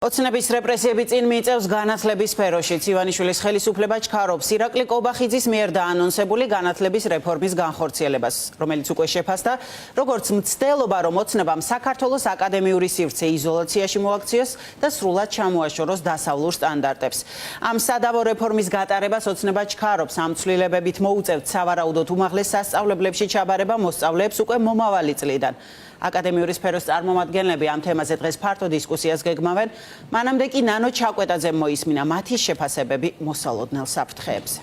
ოცნების რეპრესიები წინ მიიწევს განათლების სფეროშიც. ივანიშვილის ხელისუფლება ჩქარობს ირაკლი კობახიძის მიერ დაანონსებული განათლების რეფორმის განხორციელებას, რომელიც უკვე შეფასდა, როგორც მცდელობა, რომ ოცნებამ საქართველოს აკადემიური სივრცე იზოლაციაში მოაქციოს და სრულად ჩამოაშოროს დასავლურ სტანდარტებს. ამ სადავო რეფორმის გატარებას ოცნება ჩქარობს, ამ ცვლილებებით მოუწევთ სავარაუდოდ უმაღლეს სასწავლებლებში ჩაბარება მოსწავლეებს უკვე მომავალი წლიდან. აკადემიური სფეროს წარმომადგენლები ამ თემაზე დღეს ფართო დისკუსიას გეგმავენ. მანამდე კი ნანო ჩაკვეტაძემ მოისმინა მათი შეფასებები მოსალოდნელ საფრთხეებზე.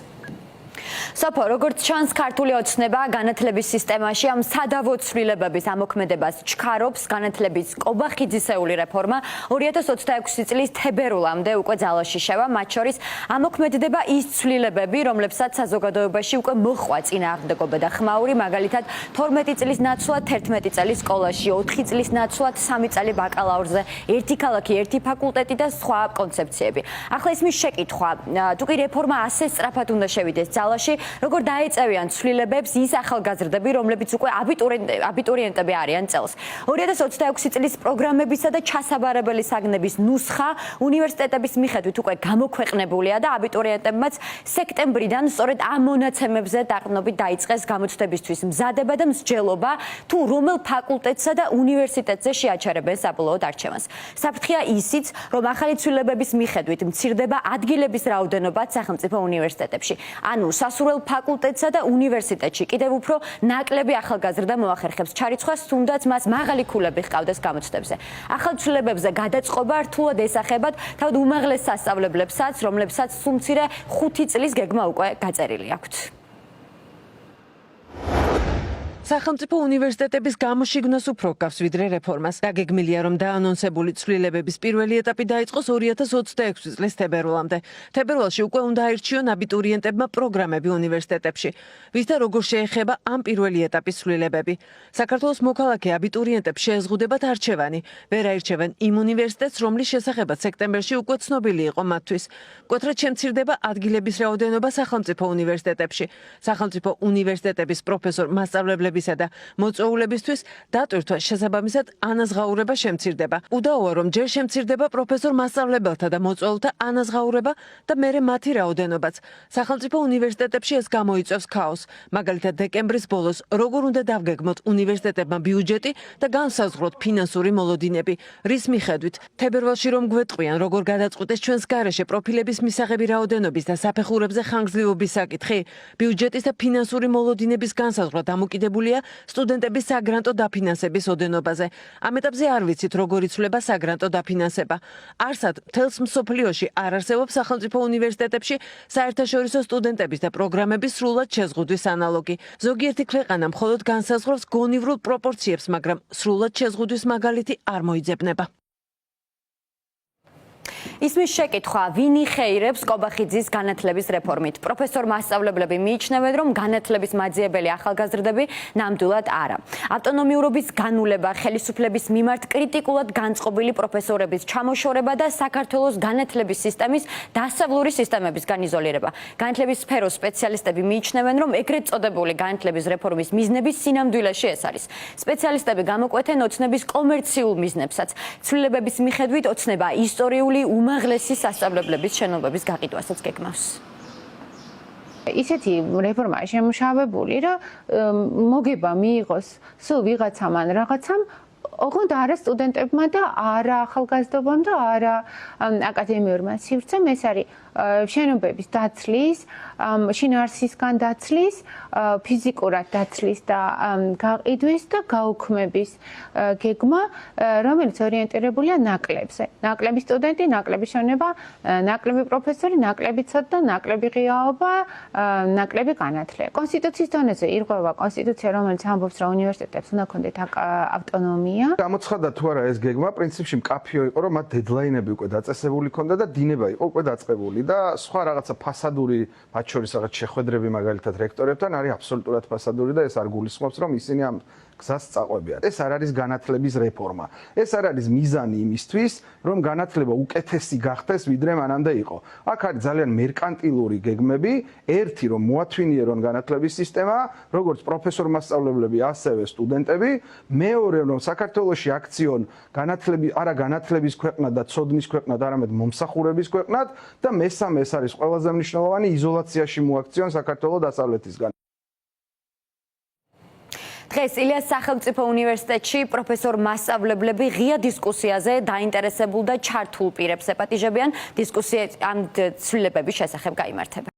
საფო, როგორც ჩანს, ქართული ოცნება განათლების სისტემაში ამ სადავო ცვლილებების ამოქმედებას ჩქარობს. განათლების კობახიძისეული რეფორმა 2026 წლის თებერვლამდე უკვე ძალაში შევა, მათ შორის ამოქმედდება ის ცვლილებები, რომლებსაც საზოგადოებაში უკვე მოჰყვა წინააღმდეგობა და ხმაური, მაგალითად 12 წლის ნაცვლად 11 წელი სკოლაში, 4 წლის ნაცვლად 3 წელი ბაკალავრზე, ერთი ქალაქი, ერთი ფაკულტეტი და სხვა კონცეფციები. ახლა ისმის შეკითხვა, თუ კი რეფორმა ასე სწრაფად უნდა შევიდეს ძალაში, როგორ დაეწევიან ცვლილებებს ის ახალგაზრდები, რომლებიც უკვე აბიტურიენტები არიან წელს. 2026 წლის პროგრამებისა და ჩასაბარებელი საგნების ნუსხა უნივერსიტეტების მიხედვით უკვე გამოქვეყნებულია და აბიტურიენტებმაც სექტემბრიდან სწორედ ამ მონაცემებზე დაყრდნობით დაიწყეს გამოცდებისთვის მზადება და მსჯელობა, თუ რომელ ფაკულტეტსა და უნივერსიტეტზე შეაჩერებენ საბოლოოდ არჩევანს. საფრთხეა ისიც, რომ ახალი ცვლილებების მიხედვით მცირდება ადგილების რაოდენობაც სახელმწიფო უნივერსიტეტებში. ანუ სასურველ ფაკულტეტსა და უნივერსიტეტში კიდევ უფრო ნაკლები ახალგაზრდა მოახერხებს ჩარიცხვას, თუნდაც მას მაღალი ქულები ჰყავდეს გამოცდებზე. ახალ ცვლილებებზე გადაწყობა რთულად ესახებათ თავად უმაღლეს სასწავლებლებსაც, რომლებსაც სულ მცირე 5 წლის გეგმა უკვე გაწერილი აქვთ. სახელმწიფო უნივერსიტეტების გამოშიგნას უფრო გავს ვიდრე რეფორმას. დაგეგმილია, რომ დაანონსებული ცვლილებების პირველი ეტაპი დაიწყოს 2026 წლის თებერვლამდე. თებერვალში უკვე უნდა აირჩიონ აბიტურიენტებმა პროგრამები უნივერსიტეტებში. ვის და როგორ შეეხება ამ პირველი ეტაპის ცვლილებები. საქართველოს მოქალაქე აბიტურიენტებს შეეზღუდებათ არჩევანი. ვერ აირჩევენ იმ უნივერსიტეტს, რომლის შესახებაც სექტემბერში უკვე ცნობილი იყო მათთვის. მკვეთრად შემცირდება ადგილების რაოდენობა სახელმწიფო უნივერსიტეტებში. სახელმწიფო უნივერსიტეტების პროფესორ მასწავლებლები და მოწვეულებისთვის დატვირთვა შესაბამისად ანაზღაურება შემცირდება. უდაოა, რომ ჯერ შემცირდება პროფესორ მასწავლებელთა და მოწვეულთა ანაზღაურება და მერე მათი რაოდენობაც. სახელმწიფო უნივერსიტეტებში ეს გამოიწვევს ქაოსს. მაგალითად, დეკემბრის ბოლოს როგორ უნდა დავგეგმოთ უნივერსიტეტებმა ბიუჯეტი და განსაზღვროთ ფინანსური მოლოდინები, რის მიხედვით თებერვალში რომ გვეტყვიან, როგორ გადაწყვეტეს ჩვენს გარეშე პროფილების მისაღები რაოდენობის და საფეხურებზე ხანგრძლივობის საკითხი, ბიუჯეტის და ფინანსური მოლოდინების განსაზღვრა დამოკიდებული სტუდენტების საგრანტო დაფინანსების ოდენობაზე. ამ ეტაპზე არ ვიცით, როგორ იცვლება საგრანტო დაფინანსება. არსად, მთელს მსოფლიოში არ არსებობს სახელმწიფო უნივერსიტეტებში საერთაშორისო სტუდენტების და პროგრამების სრულად შეზღუდვის ანალოგი. ზოგიერთი ქვეყანა მხოლოდ განსაზღვრავს გონივრულ პროპორციებს, მაგრამ სრულად შეზღუდვის მაგალითი არ მოიძებნება. ისმის შეკითხვა, ვინ იხეირებს კობახიძის განათლების რეფორმით? პროფესორ მასწავლებლები მიიჩნევენ, რომ განათლების მაძიებელი ახალგაზრდები ნამდვილად არა. ავტონომიურობის განულება, ხელისუფლების მიმართ კრიტიკულად განწყობილი პროფესორების ჩამოშორება და საქართველოს განათლების სისტემის დასავლური სისტემებისგან იზოლირება. განათლების სფეროს სპეციალისტები მიიჩნევენ, რომ ეგრეთ წოდებული განათლების რეფორმის მიზნები სინამდვილეში ეს არის. სპეციალისტები გამოკვეთენ ოცნების კომერციულ მიზნებსაც. ცვლილებების მიხედვით ოცნება ისტორიული უმაღლესი სასწავლებლების შენობების გაყიდვასაც გეგმავს. ისეთი რეფორმა შემუშავებული, რომ მოგება მიიღოს სულ ვიღაცამ ან რაღაცამ, ოღონდ არა სტუდენტებმა და არა ახალგაზრდობამ და არა აკადემიურმა სივრცემ. ეს არის შენობების დაცლის, შინაარსისგან დაცლის, ფიზიკურად დაცლის და გაყიდვის და გაუქმების გეგმა, რომელიც ორიენტირებულია ნაკლებზე. ნაკლები სტუდენტი, ნაკლები შენობა, ნაკლები პროფესორი, ნაკლები ცოდნა, ნაკლები ღიაობა, ნაკლები განათლება. კონსტიტუციის დონეზე ირღვევა კონსტიტუცია, რომელიც ამბობს, რომ უნივერსიტეტებს უნდა ჰქონდეთ ავტონომია. გამოცხადდა თუ არა ეს გეგმა, პრინციპში მკაფიო იყო, რომ მათ დედლაინები უკვე დაწესებული ჰქონდა და დინება იყო უკვე დაწყებული და სხვა რაღაცა ფასადური, მათ შორის რაღაც შეხვედრები მაგალითად რექტორებთან არის აბსოლუტურად ფასადური და ეს არ გულისხმობს, რომ ისინი ამ გზას წაყვებიან. ეს არ არის განათლების რეფორმა. ეს არ არის მიზანი იმისთვის, რომ განათლება უკეთესი გახდეს, ვიდრე მანამდე იყო. აქ არის ძალიან მერკანტილური გეგმები, ერთი რომ მოათვინიერონ განათლების სისტემა, როგორც პროფესორ-მასწავლებლები, ასევე სტუდენტები, მეორე რომ საქართველოში აქციონ არა განათლების ქვეყნად და ცოდნის ქვეყნად, არამედ მომსახურების ქვეყნად და მესამე ეს არის ყველაზე მნიშვნელოვანი იზოლაციაში მოაქციონ საქართველოს დასავლეთისგან. დღეს ილიას სახელმწიფო უნივერსიტეტში პროფესორ-მასწავლებლები ღია დისკუსიაზე დაინტერესებულ და ჩართულ პირებს ეპატიჟებიან. დისკუსია ამ ცვლილებების შესახებ გაიმართება.